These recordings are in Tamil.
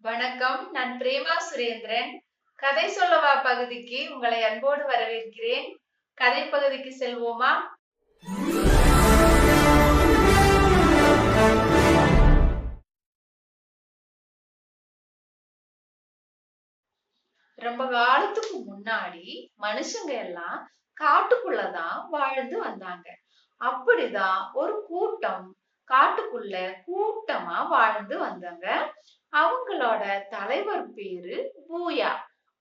வணக்கம். நான் பிரேமா சுரேந்திரன். கதை சொல்லவா பகுதிக்கு உங்களை அன்போடு வரவேற்கிறேன். கதை பகுதிக்கு செல்வோமா? ரொம்ப காலத்துக்கு முன்னாடி மனுஷங்க எல்லாம் காட்டுக்குள்ளதான் வாழ்ந்து வந்தாங்க. அப்படிதான் ஒரு கூட்டம் காட்டுக்குள்ள கூட்டமா வாழ்ந்து வந்தாங்க. அவங்களோட தலைவர் பேரு பூயா.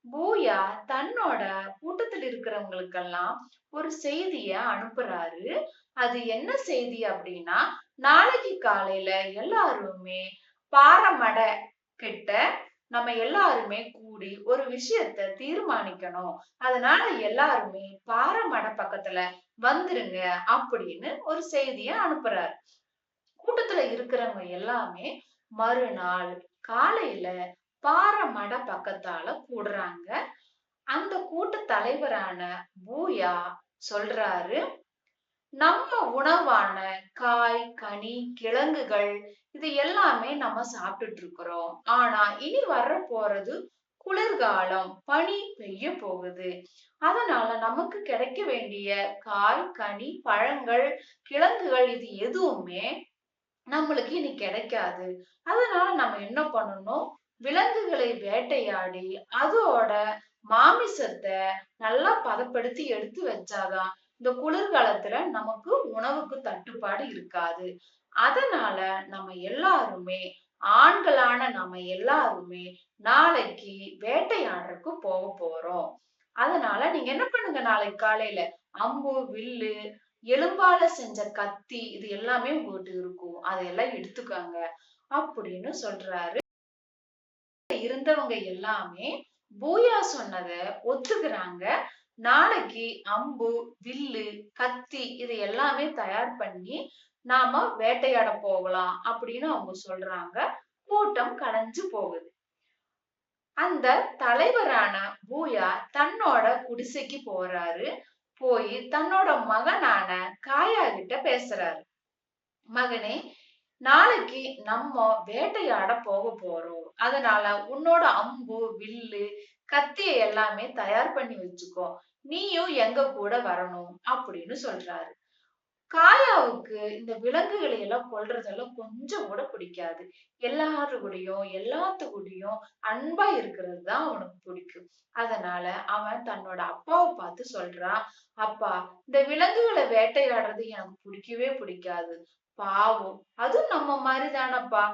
பூயா தன்னோட கூட்டத்தில் இருக்கிறவங்களுக்கெல்லாம் ஒரு செய்திய அனுப்புறாரு. அது என்ன செய்தி அப்படின்னா, நாளைக்கு காலையில எல்லாருமே பாறைமடை கிட்ட நம்ம எல்லாருமே கூடி ஒரு விஷயத்த தீர்மானிக்கணும். அதனால எல்லாருமே பாறைமடை பக்கத்துல வந்துருங்க அப்படின்னு ஒரு செய்திய அனுப்புறாரு. கூட்டத்துல இருக்கிறவங்க எல்லாமே மறுநாள் காலையில பாறைமடை பக்கத்தால கூடுறாங்க. அந்த கூட்ட தலைவரான பூயா சொல்றாரு, நம்ம உணவான காய், கனி, கிழங்குகள் இது எல்லாமே நம்ம சாப்பிட்டுட்டு இருக்கிறோம். ஆனா இனி வர போறது குளிர்காலம், பனி பெய்ய போகுது. அதனால நமக்கு கிடைக்க வேண்டிய காய், கனி, பழங்கள், கிழங்குகள் இது எதுவுமே நம்மளுக்கு இனி கிடைக்காது. அதனால நம்ம என்ன பண்ணணும்? விலங்குகளை வேட்டையாடி அதோட மாமிசத்த நல்லா பதப்படுத்தி எடுத்து வச்சாதான் இந்த குளிர்காலத்துல நமக்கு உணவுக்கு தட்டுப்பாடு இருக்காது. அதனால நம்ம எல்லாருமே ஆண்களான நம்ம எல்லாருமே நாளைக்கு வேட்டையாடுறதுக்கு போறோம். அதனால நீங்க என்ன பண்ணுங்க, நாளைக்கு காலையில அம்பு, வில்லு, எலும்பால செஞ்ச கத்தி இது எல்லாமே உங்ககிட்ட இருக்கும். அதையெல்லாம் எடுத்துக்கோங்க அப்படின்னு சொல்றாரு. இருந்தவங்க எல்லாமே பூயா சொன்னத ஒத்துக்கிறாங்க. நாளைக்கு அம்பு, வில்லு, கத்தி இது எல்லாமே தயார் பண்ணி நாம வேட்டையாட போகலாம் அப்படின்னு அவங்க சொல்றாங்க. கூட்டம் கலைஞ்சு போகுது. அந்த தலைவரான பூயா தன்னோட குடிசைக்கு போறாரு. போய் தன்னோட மகனான காயா கிட்ட பேசுறாரு. மகனே, நாளைக்கு நம்ம வேட்டையாட போறோம். அதனால உன்னோட அம்பு, வில்லு, கத்திய எல்லாமே தயார் பண்ணி வச்சுக்கோ. நீயும் எங்க கூட வரணும் அப்படின்னு சொல்றாரு. காயாவுக்கு இந்த விலங்குகளை எல்லாம் கொல்றதெல்லாம் கொஞ்சம் கூட பிடிக்காது. எல்லாரு கூடயும் எல்லாத்து கூடயும் அன்பா இருக்கிறது தான் அவனுக்கு பிடிக்கும். அதனால அவன் தன்னோட அப்பாவை பார்த்து சொல்றான், அப்பா, இந்த விலங்குகளை வேட்டையாடுறது எனக்கு பிடிக்கவே பிடிக்காது. பாவம், அதுவும் நம்ம மாதிரி தானப்பா.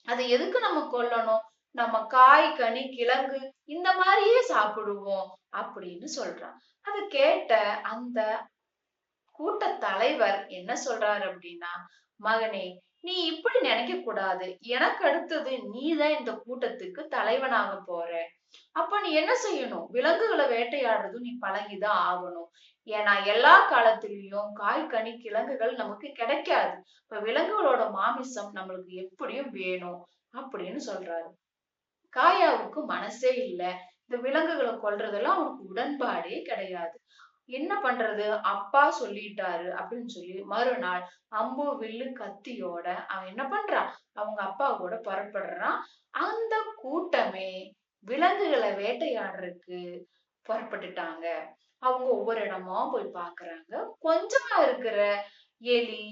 அதை எதுக்கு நம்ம கொல்லணும்? நம்ம காய், கனி, கிழங்கு இந்த மாதிரியே சாப்பிடுவோம் அப்படின்னு சொல்றான். அதை கேட்ட அந்த கூட்ட தலைவர் என்ன சொல்றாரு அப்படின்னா, மகனே, நீ இப்படி நினைக்க கூடாது. எனக்கு அடுத்தது நீதான் இந்த கூட்டத்துக்கு தலைவனாக போற. அப்ப நீ என்ன செய்யணும்? விலங்குகளை வேட்டையாடுறதும் நீ பழகிதான் ஆகணும். ஏன்னா எல்லா காலத்திலயும் காய், கனி, கிழங்குகள் நமக்கு கிடைக்காது. இப்ப விலங்குகளோட மாமிசம் நம்மளுக்கு எப்படியும் வேணும் அப்படின்னு சொல்றாரு. காயாவுக்கு மனசே இல்ல. இந்த விலங்குகளை கொல்றதெல்லாம் அவனுக்கு உடன்பாடே கிடையாது. என்ன பண்றது? அப்பா சொல்லிட்டாரு அப்படின்னு சொல்லி மறுநாள் அம்பு, வில்லு, கத்தியோட அவன் என்ன பண்றான்? அவங்க அப்பா கூட புறப்படுறான். அந்த கூட்டமே விலங்குகளை வேட்டையாடுறதுக்கு புறப்பட்டுட்டாங்க. அவங்க ஒவ்வொரு இடமா போய் பாக்குறாங்க. கொஞ்சமா இருக்கிற எலி,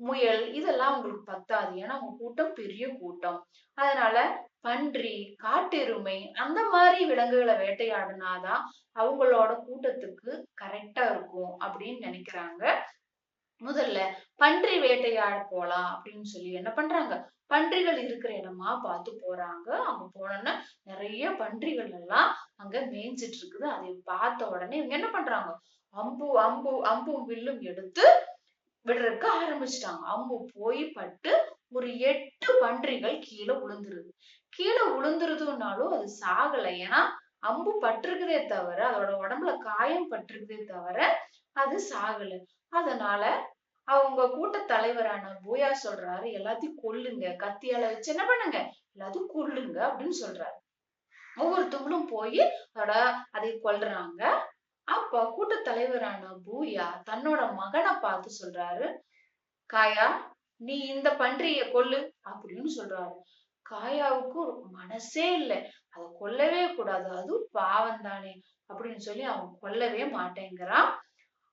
முயல் இதெல்லாம் அவங்களுக்கு பத்தாது. ஏன்னா அவங்க கூட்டம் பெரிய கூட்டம். அதனால பன்றி, காட்டெருமை அந்த மாதிரி விலங்குகளை வேட்டையாடினாதான் அவங்களோட கூட்டத்துக்கு கரெக்டா இருக்கும் அப்படின்னு நினைக்கிறாங்க. முதல்ல பன்றி வேட்டையாட போலாம் அப்படின்னு சொல்லி என்ன பண்றாங்க? பன்றிகள் இருக்கிற இடமா பார்த்து போறாங்க. அங்க போனோம்னா நிறைய பன்றிகள் எல்லாம் அங்க மேய்ஞ்சிட்டு இருக்குது. அதை பார்த்த உடனே இவங்க என்ன பண்றாங்க? அம்பும் வில்லும் எடுத்து விடுறதுக்கு ஆரம்பிச்சுட்டாங்க. அம்பு போய் பட்டு ஒரு 8 பன்றிகள் கீழே விழுந்துருது. கீழே விழுந்துருதுனாலும் அது சாகல. ஏன்னா அம்பு பட்டிருக்குதே தவிர அதோட உடம்புல காயம் பட்டிருக்குதே தவிர அது சாகல. அதனால அவங்க கூட்ட தலைவரான பூயா சொல்றாரு, எல்லாத்தையும் கொல்லுங்க, கத்தியால வச்சு என்ன பண்ணுங்க, எல்லாத்தையும் கொல்லுங்க அப்படின்னு சொல்றாரு. ஒவ்வொருத்தவங்களும் போய் அதை கொல்றாங்க. அப்ப கூட்ட தலைவரான பூயா தன்னோட மகனை பார்த்து சொல்றாரு, காயா, நீ இந்த பன்றிய கொல்லு அப்படின்னு சொல்றாரு. காயாவுக்கு மனசே இல்ல. அத கொல்லவே கூடாது. அது பாவம் தானே அப்படின்னு சொல்லி அவன் கொல்லவே மாட்டேங்கிறான்.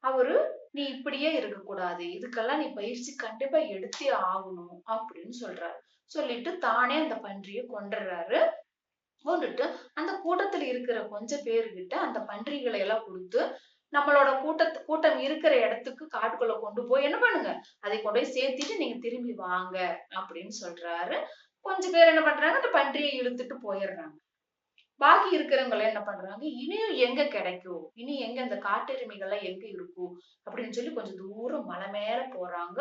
அவரு நீ இப்படியே இருக்கக்கூடாது. இதுக்கெல்லாம் நீ பயிற்சி கண்டிப்பா எடுத்தே ஆகணும் அப்படின்னு சொல்றாரு. சொல்லிட்டு தானே அந்த பன்றிய கொன்றுறாரு. கொன்னுட்டு அந்த கூட்டத்துல இருக்கிற கொஞ்சம் பேர்கிட்ட அந்த பன்றிகளை எல்லாம் கொடுத்து நம்மளோட கூட்டம் இருக்கிற இடத்துக்கு காட்டுக்குள்ள கொண்டு போய் என்ன பண்ணுங்க, அதை கொண்டு போய் சேர்த்துட்டு நீங்க திரும்பி வாங்க அப்படின்னு சொல்றாரு. கொஞ்சம் பேர் என்ன பண்றாங்க, அந்த பன்றியை இழுத்துட்டு போயிடுறாங்க. பாக்கி இருக்கிறவங்க என்ன பண்றாங்க, இனியும் எங்க கிடைக்கும், இனி எங்க அந்த காட்டெருமைகள்லாம் எங்க இருக்கும் அப்படின்னு சொல்லி கொஞ்சம் தூரம் மலை மேல போறாங்க.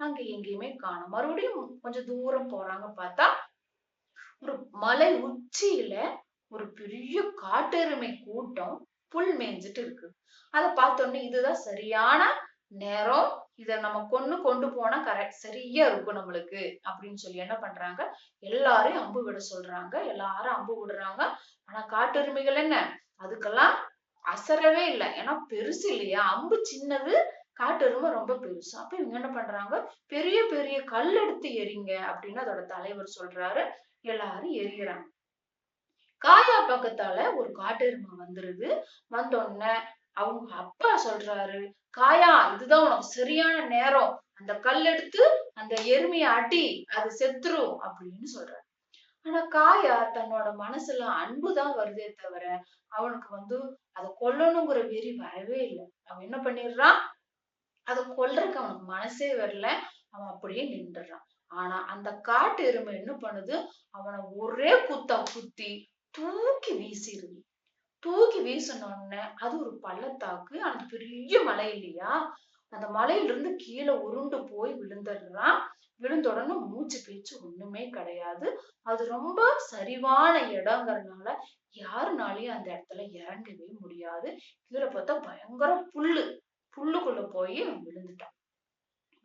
அங்க எங்கேயுமே காணோம். மறுபடியும் கொஞ்சம் தூரம் போறாங்க. பார்த்தா ஒரு மலை உச்சியில ஒரு பெரிய காட்டெருமை கூட்டம் புல் மேய்ஞ்சிட்டு இருக்கு. அத பார்த்தோன்னே இதுதான் சரியான நேரம். இத நம்ம கொண்டு போனா சரியா இருக்கும் நம்மளுக்கு அப்படின்னு சொல்லி என்ன பண்றாங்க, எல்லாரையும் அம்பு விட சொல்றாங்க. எல்லாரும் அம்பு விடுறாங்க. ஆனா காட்டெருமைகள் என்ன, அதுக்கெல்லாம் அசரவே இல்லை. ஏன்னா பெருசு இல்லையா, அம்பு சின்னது, காட்டெருமை ரொம்ப பெருசு. அப்ப இவங்க என்ன பண்றாங்க, பெரிய பெரிய கல் எடுத்து எறிங்க அப்படின்னு அதோட தலைவர் சொல்றாரு. எல்லாரும் எறிகிறாங்க. காயா பக்கத்தால ஒரு காட்டெருமை வந்துருது. வந்தோடனே அவங்க அப்பா சொல்றாரு, காயா இதுதான் உனக்கு சரியான நேரம். அந்த கல் எடுத்து அந்த எருமையை அடி, அது செத்துரும் அப்படின்னு சொல்றாரு. ஆனா காயா தன்னோட மனசுல அன்புதான் வருதே தவிர அவனுக்கு அதை கொல்லணுங்கிற வெறி வரவே இல்லை. அவன் என்ன பண்ணிடுறான், அதை கொல்றதுக்கு அவனுக்கு மனசே வரல. அவன் அப்படியே நின்றுறான். ஆனா அந்த காட்டு எருமை என்ன பண்ணுது, அவனை ஒரே குத்தா குத்தி தூக்கி வீசிடுது. தூக்கி வீசினோடனே அது ஒரு பள்ளத்தாக்கு. ஆனா பெரிய மலை இல்லையா, அந்த மலையில இருந்து கீழே உருண்டு போய் விழுந்துடுறான். விழுந்த உடனே மூச்சு பேச்சு ஒண்ணுமே கிடையாது. அது ரொம்ப சரிவான இடங்கிறதுனால யாருனாலையும் அந்த இடத்துல இறங்கவே முடியாது. கீழே பார்த்தா பயங்கர புல்லுக்குள்ள போய் விழுந்துட்டான்.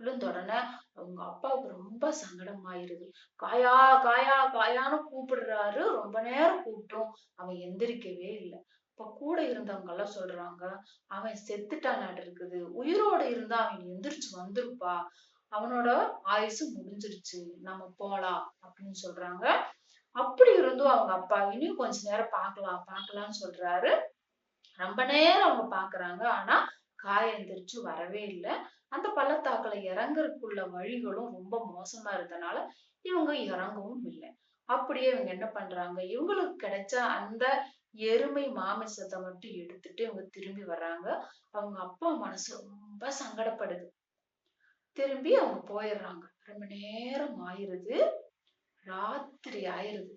விழுந்த உடனே அவங்க அப்பாவுக்கு ரொம்ப சங்கடமாயிருது. காயா காயா காயான்னு கூப்பிடுறாரு. ரொம்ப நேரம் கூப்பிட்டும் அவன் எந்திரிக்கவே இல்லை. இப்ப கூட இருந்தவங்க எல்லாம் சொல்றாங்க, அவன் செத்துட்டானாட்டு இருக்குது. உயிரோட இருந்தா அவன் எந்திரிச்சு வந்திருப்பா. அவனோட ஆயுசு முடிஞ்சிருச்சு, நம்ம போலாம் அப்படின்னு சொல்றாங்க. அப்படி இருந்தும் அவங்க அப்பா இனியும் கொஞ்ச நேரம் பார்க்கலாம்னு சொல்றாரு. ரொம்ப நேரம் அவங்க பாக்குறாங்க. ஆனா காய் எந்திரிச்சு வரவே இல்லை. அந்த பள்ளத்தாக்குல இறங்குறதுக்குள்ள வழிகளும் ரொம்ப மோசமா இருந்தனால இவங்க இறங்கவும் இல்லை. அப்படியே இவங்க என்ன பண்றாங்க, இவங்களுக்கு கிடைச்ச அந்த எருமை மாமிசத்தை மட்டும் எடுத்துட்டு இவங்க திரும்பி வர்றாங்க. அவங்க அப்பா மனசு ரொம்ப சங்கடப்படுது. திரும்பி அவங்க போயிடுறாங்க. ரொம்ப நேரம் ஆயிருது, ராத்திரி ஆயிருது.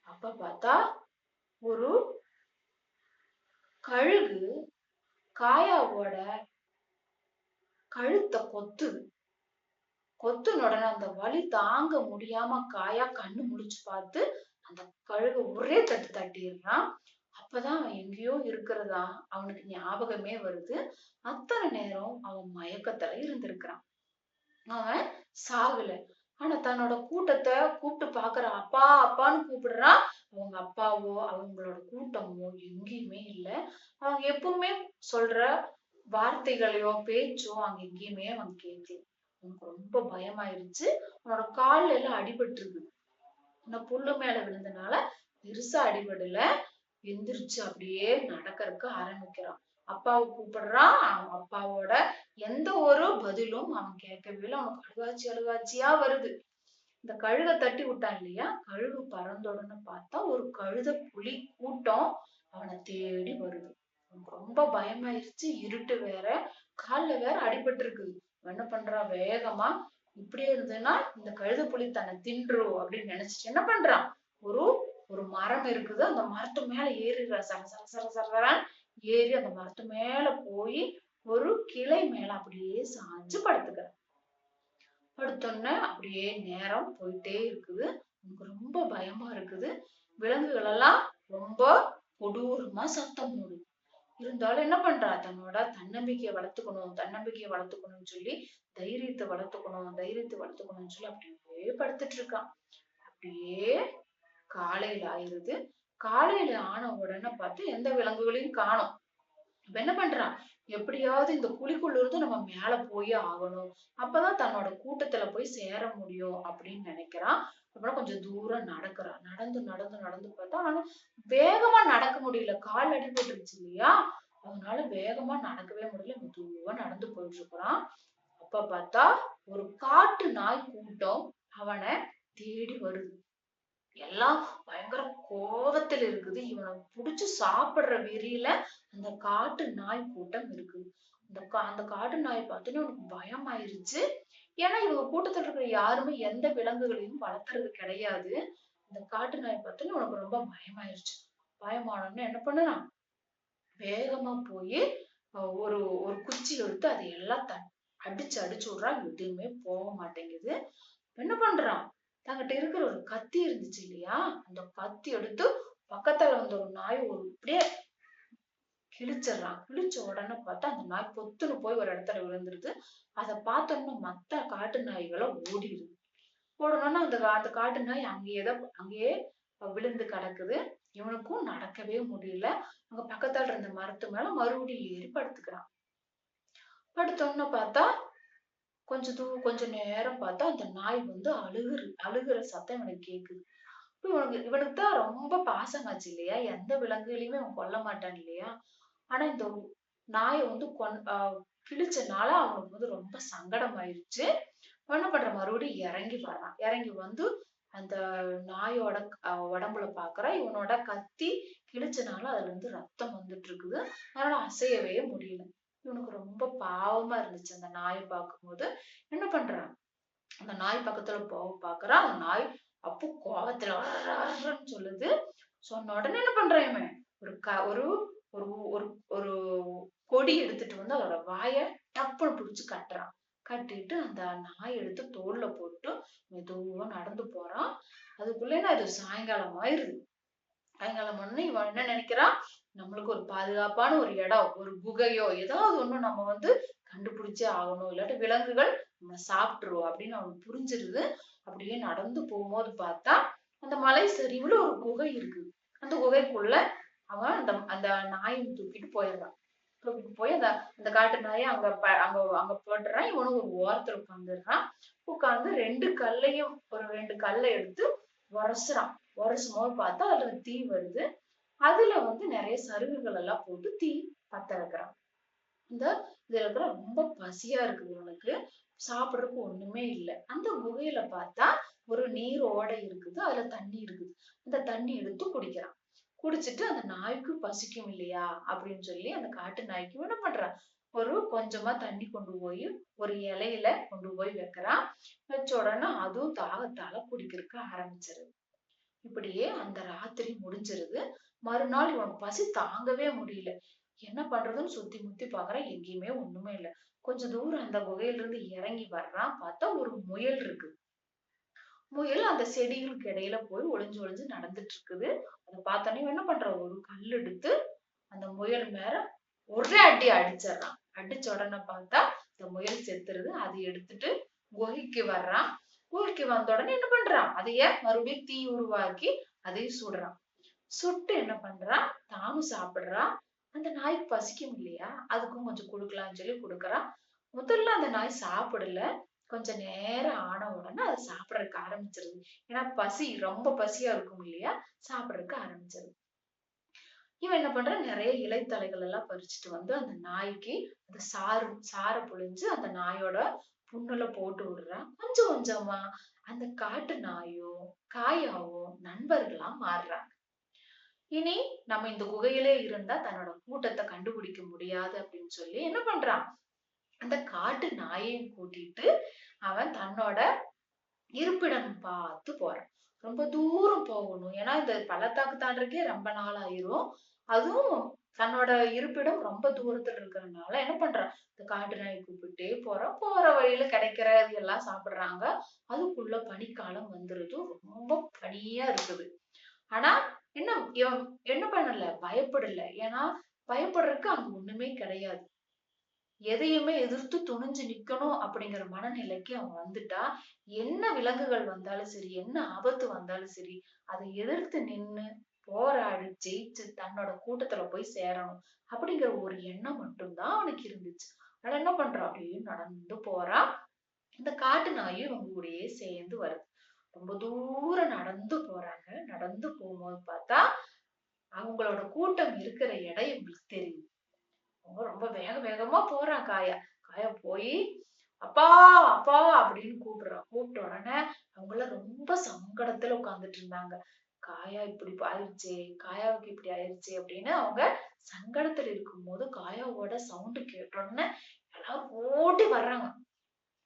அப்ப பார்த்தா ஒரு கழுகு காயாவோட கழுத்தை கொத்துன உடனே அந்த வலி தாங்க முடியாம காயா கண்ணு முழிச்சு பார்த்து அந்த கழுகு ஒரே தட்டு தட்டிடுறான். அப்பதான் அவன் எங்கேயோ இருக்கிறதா அவனுக்கு ஞாபகமே வருது. அத்தனை நேரம் அவன் மயக்கத்துல இருந்திருக்கிறான். அவன் சாகல. ஆனா தன்னோட கூட்டத்தை கூப்பிட்டு பாக்குற, அப்பா அப்பான்னு கூப்பிடுறான். அவங்க அப்பாவோ அவங்களோட கூட்டமோ எங்கேயுமே இல்ல. அவங்க எப்பவுமே சொல்ற வார்த்தைகளையோ பேச்சோ அங்க எங்கேயுமே அவன் கேட்கல. அவனுக்கு ரொம்ப பயமாயிருச்சு. அவனோட கால்ல எல்லாம் அடிபட்டு இருக்குது. இந்த புல்லு மேல விழுந்தனால பெருசா அடிபடல. எந்திரிச்சு அப்படியே நடக்கறதுக்கு ஆரம்பிக்கிறான். அப்பாவை கூப்பிடுறான். அவன் அப்பாவோட எந்த ஒரு பதிலும் அவன் கேட்கவே இல்லை. அவனுக்கு அழுகாட்சியா வருது. இந்த கழுகை தட்டி விட்டான் இல்லையா, கழுகு பறந்த உடனே பார்த்தா ஒரு கழுத புலி கூட்டம் அவனை தேடி வருது. அவனுக்கு ரொம்ப பயமாயிருச்சு. இருட்டு வேற, கால்ல வேற அடிபட்டு இருக்குது. என்ன பண்றான், வேகமா இப்படியே இருந்ததுன்னா இந்த கழுத புலி தன்னை தின்றும் அப்படின்னு நினைச்சிட்டு என்ன பண்றான், ஒரு ஒரு மரம் இருக்குது, அந்த மரத்து மேல ஏறிடுற, சர ஏறி அந்த மரத்து மேல போய் ஒரு கிளை மேல அப்படியே சாஞ்சு படுத்துக்கிறான். படுத்தோன்னே அப்படியே நேரம் போயிட்டே இருக்குது. எனக்கு ரொம்ப பயமா இருக்குது. விலங்குகள் எல்லாம் ரொம்ப கொடூரமா சத்தம் போடுது. இருந்தாலும் என்ன பண்றா, தன்னோட தன்னம்பிக்கையை வளர்த்துக்கணும்னு சொல்லி தைரியத்தை வளர்த்துக்கணும்னு சொல்லி அப்படியே படுத்துட்டு இருக்கான். அப்படியே காலையில ஆயிருது. காலையில ஆன உடனே பார்த்து எந்த விலங்குகளையும் காணோம். இப்ப என்ன பண்றான், எப்படியாவது இந்த குழிக்குள்ள இருந்து நம்ம மேல போயே ஆகணும், அப்பதான் தன்னோட கூட்டத்துல போய் சேர முடியும் அப்படின்னு நினைக்கிறான். அப்புறம் கொஞ்சம் தூரம் நடக்குறான். நடந்து நடந்து நடந்து பார்த்தா, ஆனா வேகமா நடக்க முடியல. கால் அடிபட்டுருச்சு இல்லையா? அதனால வேகமா நடக்கவே முடியல. மெதுவா நடந்து போயிட்டு இருக்கிறான். அப்ப பார்த்தா ஒரு காட்டு நாய் கூட்டம் அவன தேடி வருது. எல்லாம் பயங்கர கோவத்துல இருக்குது. இவனை புடிச்சு சாப்பிடுற வெறியில அந்த காட்டு நாய் கூட்டம் இருக்குது. அந்த காட்டு நாயை பார்த்தோன்னே உனக்கு பயம் ஆயிருச்சு. ஏன்னா இவங்க கூட்டத்துல இருக்கிற யாருமே எந்த விலங்குகளையும் வளர்த்துறது கிடையாது. இந்த காட்டு நாயை பார்த்தோன்னே உனக்கு ரொம்ப பயமாயிருச்சு. பயமானோடனே என்ன பண்ணுறான்? வேகமா போய் ஒரு ஒரு குச்சி எடுத்து அதை எல்லாம் அடிச்சு அடிச்சு விடுறான். எதுவுமே போக மாட்டேங்குது. என்ன பண்றான்? தங்கிட்ட இருக்கிற ஒரு கத்தி இருந்துச்சு இல்லையா? அந்த கத்தி எடுத்து பக்கத்துல வந்த ஒரு நாய் ஒரு அப்படியே கிழிச்சிடுறான். கிழிச்ச உடனே பார்த்தா அந்த நாய் பொத்துன்னு போய் ஒரு இடத்துல விழுந்துருது. அதை பார்த்தோம்னா மத்த காட்டு நாய்களை ஓடிடுது. ஓடணும்னா அந்த காட்டு நாய் அங்கேயே விழுந்து கிடக்குது. இவனுக்கும் நடக்கவே முடியல. அங்க பக்கத்துல இருந்த மரத்து மேல மறுபடியும் ஏறி படுத்துக்கிறான். படுத்தோம்னு பார்த்தா கொஞ்ச நேரம் பார்த்தா அந்த நாய் வந்து அழுகுற சத்தம் இவனுக்கு கேக்குது. இவனுக்கு தான் ரொம்ப பாசமாச்சு இல்லையா? எந்த விலங்குகளையுமே அவன் கொல்ல மாட்டான் இல்லையா? ஆனா இந்த நாயை வந்து கிழிச்சனால அவனுக்கு வந்து ரொம்ப சங்கடம் ஆயிடுச்சு. என்ன பண்ற மறுபடியும் இறங்கி வரான். இறங்கி வந்து அந்த நாயோட உடம்புல பாக்குறான். இவனோட கத்தி கிழிச்சனால அதுல இருந்து ரத்தம் வந்துட்டு இருக்குது. அதனால அசையவே முடியல. இவனுக்கு ரொம்ப பாவமா இருந்துச்சு அந்த நாயை பார்க்கும்போது. என்ன பண்றான்? அந்த நாய் பக்கத்துல போக பாக்குறான். அந்த நாய் அப்போ கோவத்துல "அரர்ன்னு" சொல்லுது. சொன்ன உடனே என்ன பண்றான் இவன்? ஒரு ஒரு ஒரு ஒரு ஒரு கொடி எடுத்துட்டு வந்து அதோட வாயை டப்புன்னு புடிச்சு கட்டுறான். கட்டிட்டு அந்த நாய் எடுத்து தோல்ல போட்டு மெதுவா நடந்து போறான். அதுக்குள்ள அது சாயங்காலம் ஆயிருது. சாயங்காலம் ஆனோனே இவன் என்ன நினைக்கிறான்? நம்மளுக்கு ஒரு பாதுகாப்பான ஒரு இடம், ஒரு குகையோ ஏதாவது ஒண்ணு நம்ம வந்து கண்டுபிடிச்சே ஆகணும். இல்லாட்டி விலங்குகள் நம்ம சாப்பிட்டுரும் அப்படின்னு அவனுக்கு புரிஞ்சிருது. அப்படியே நடந்து போகும்போது பார்த்தா அந்த மலை சரிவுல ஒரு குகை இருக்கு. அந்த குகைக்குள்ள அவன் அந்த அந்த நாயும் தூக்கிட்டு போயிடுறான். தூக்கிட்டு போய் அந்த அந்த காட்டு நாயை அங்க அங்க போட்டுறான். இவனும் ஒரு ஓரத்துல உட்காந்துடுறான். உட்கார்ந்து ரெண்டு கல்லை எடுத்து உரசுறான். உரசும் போது பார்த்தா அதுல தீ வருது. அதுல வந்து நிறைய சருகுகள் எல்லாம் போட்டு தீ பத்த வைக்கிறான். இந்த இதுல இருக்கிற ரொம்ப பசியா இருக்குது இவனுக்கு. சாப்பிடறதுக்கு ஒண்ணுமே இல்லை. அந்த குகையில பார்த்தா ஒரு நீர் ஓடை இருக்குது. அதுல தண்ணி இருக்குது. அந்த தண்ணி எடுத்து குடிக்கிறான். குடிச்சிட்டு அந்த நாய்க்கு பசிக்கும் இல்லையா அப்படின்னு சொல்லி அந்த காட்டு நாய்க்கு என்ன பண்றான்? ஒரு கொஞ்சமா தண்ணி கொண்டு போய் ஒரு இலையில கொண்டு போய் வைக்கிறான். வச்ச உடனே அதுவும் தாகத்தால குடிக்கிறதுக்கு ஆரம்பிச்சிருது. இப்படியே அந்த ராத்திரி முடிஞ்சிருது. மறுநாள் இவனுக்கு பசி தாங்கவே முடியல. என்ன பண்றதுன்னு சுத்தி முத்தி பாக்குறான். எங்கேயுமே ஒண்ணுமே இல்ல. கொஞ்ச தூரம் அந்த குகையில இருந்து இறங்கி வர்றான். பார்த்தா ஒரு முயல் இருக்கு. முயல் அந்த செடிகளுக்கு இடையில போய் ஒளிஞ்சு ஒளிஞ்சு நடந்துட்டு இருக்குது. அதை பார்த்தோன்னே என்ன பண்றான்? ஒரு கல் எடுத்து அந்த முயல் மேல ஒரே அடி அடிச்சிடறான். அடிச்ச உடனே பார்த்தா இந்த முயல் செத்துருது. அதை எடுத்துட்டு குகைக்கு வர்றான். குகைக்கு வந்த உடனே என்ன பண்றான்? அதைய மறுபடியும் தீ உருவாக்கி அதையும் சுடுறான். சுட்டு என்ன பண்றான்? தானும் சாப்பிடுறான். அந்த நாய்க்கு பசிக்கும் இல்லையா? அதுக்கும் கொஞ்சம் குடுக்கலாம்னு சொல்லி குடுக்குறான். முதல்ல அந்த நாய் சாப்பிடல. கொஞ்ச நேரம் ஆன உடனே அது சாப்பிடறதுக்கு ஆரம்பிச்சிருது. ஏன்னா ரொம்ப பசியா இருக்கும் இல்லையா? சாப்பிடறதுக்கு ஆரம்பிச்சிருது. இவன் என்ன பண்றான்? நிறைய இலைத்தழைகள் எல்லாம் பறிச்சுட்டு வந்து அந்த நாய்க்கு அந்த சார புழிஞ்சு அந்த நாயோட புண்ணுல போட்டு விடுறான். கொஞ்சம் கொஞ்சமா அந்த காட்டு நாயும் காயாவும் நண்பர்களா மாறுறாங்க. இனி நம்ம இந்த குகையிலே இருந்தா தன்னோட கூட்டத்தை கண்டுபிடிக்க முடியாது அப்படின்னு சொல்லி என்ன பண்றான்? அந்த காட்டு நாயையும் கூட்டிட்டு அவன் தன்னோட இருப்பிடம் பார்த்து போறான். ரொம்ப தூரம் போகணும். ஏன்னா இந்த பள்ளத்தாக்கு தாண்டறதுக்கே ரொம்ப நாள் ஆயிரும். அதுவும் தன்னோட இருப்பிடம் ரொம்ப தூரத்துல இருக்கிறதுனால என்ன பண்றான்? இந்த காட்டு நாயை கூப்பிட்டே போறான். போற வழியில கிடைக்கிறது எல்லாம் சாப்பிடுறாங்க. அதுக்குள்ள பனிக்காலம் வந்துருது. ரொம்ப பனியா இருக்குது. ஆனா என்ன இவன் என்ன பண்ணல? பயப்படல. ஏன்னா பயப்படுறதுக்கு அங்க ஒண்ணுமே கிடையாது. எதையுமே எதிர்த்து துணிஞ்சு நிக்கணும் அப்படிங்கிற மனநிலைக்கு அவன் வந்துட்டா, என்ன விலங்குகள் வந்தாலும் சரி, என்ன ஆபத்து வந்தாலும் சரி, அதை எதிர்த்து நின்னு போராடி ஜெயிச்சு தன்னோட கூட்டத்துல போய் சேரணும் அப்படிங்கிற ஒரு எண்ணம் மட்டும்தான் அவனுக்கு இருந்துச்சு. அவன் என்ன பண்றான்? அப்படியே நடந்து போறான். இந்த காட்டு நாயும் இவங்க கூடயே சேர்ந்து வருது. ரொம்ப தூரம் நடந்து போறாங்க. நடந்து போகும்போது பார்த்தா, அவங்களோட கூட்டம் இருக்கிற இடம் இவங்களுக்கு தெரியுது. அவங்க ரொம்ப வேக வேகமா போறான் காயா. காயா போயி, "அப்பா! அப்பா!" அப்படின்னு கூப்பிடுறான். கூப்பிட்ட உடனே அவங்கலாம் ரொம்ப சங்கடத்துல உட்கார்ந்துட்டு இருந்தாங்க. காயா இப்படி ஆயிருச்சே, காயாவுக்கு இப்படி ஆயிருச்சே அப்படின்னு அவங்க சங்கடத்துல இருக்கும்போது காயாவோட சவுண்ட் கேட்ட உடனே எல்லாரும் ஓடி வர்றாங்க.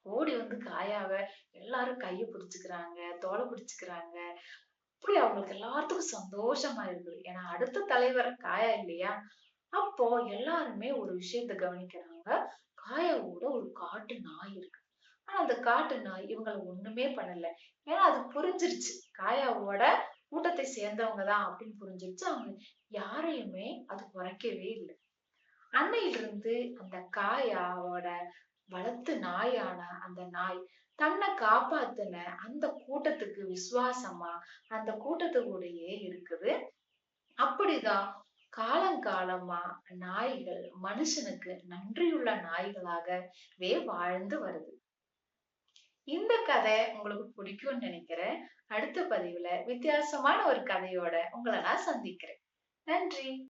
ஓடி வந்து காயாவ எல்லாரும் கைய பிடிச்சுக்கிறாங்க, தோள பிடிச்சுக்கிறாங்க. அப்படி அவங்களுக்கு எல்லாத்துக்கும் சந்தோஷமா இருக்குது. ஏன்னா அடுத்த தலைவர் காயா இல்லையா? அப்போ எல்லாருமே ஒரு விஷயத்த கவனிக்கிறாங்க. காயாவோட ஒரு காட்டு நாய் இருக்கு. ஆனா அந்த காட்டு நாய் இவங்கள ஒண்ணுமே பண்ணல. ஏன்னா அது புரிஞ்சிருச்சு. காயாவோட கூட்டத்தை சேர்ந்தவங்க தான் அப்படின்னு புரிஞ்சிருச்சு. அவங்க யாரையுமே அது குறைக்கவே இல்ல. அன்னையிலிருந்து அந்த காயாவோட வளர்த்து நாயான அந்த நாய் தன்னை காப்பாத்தின அந்த கூட்டத்துக்கு விசுவாசமா அந்த கூட்டத்து கூடயே இருக்குது. அப்படிதான் காலங்காலமா நாய்கள் மனுஷனுக்கு நன்றியுள்ள நாய்களாகவே வாழ்ந்து வருது. இந்த கதை உங்களுக்கு பிடிக்கும்னு நினைக்கிறேன். அடுத்த பதிவுல வித்தியாசமான ஒரு கதையோட உங்களை நான் சந்திக்கிறேன். நன்றி.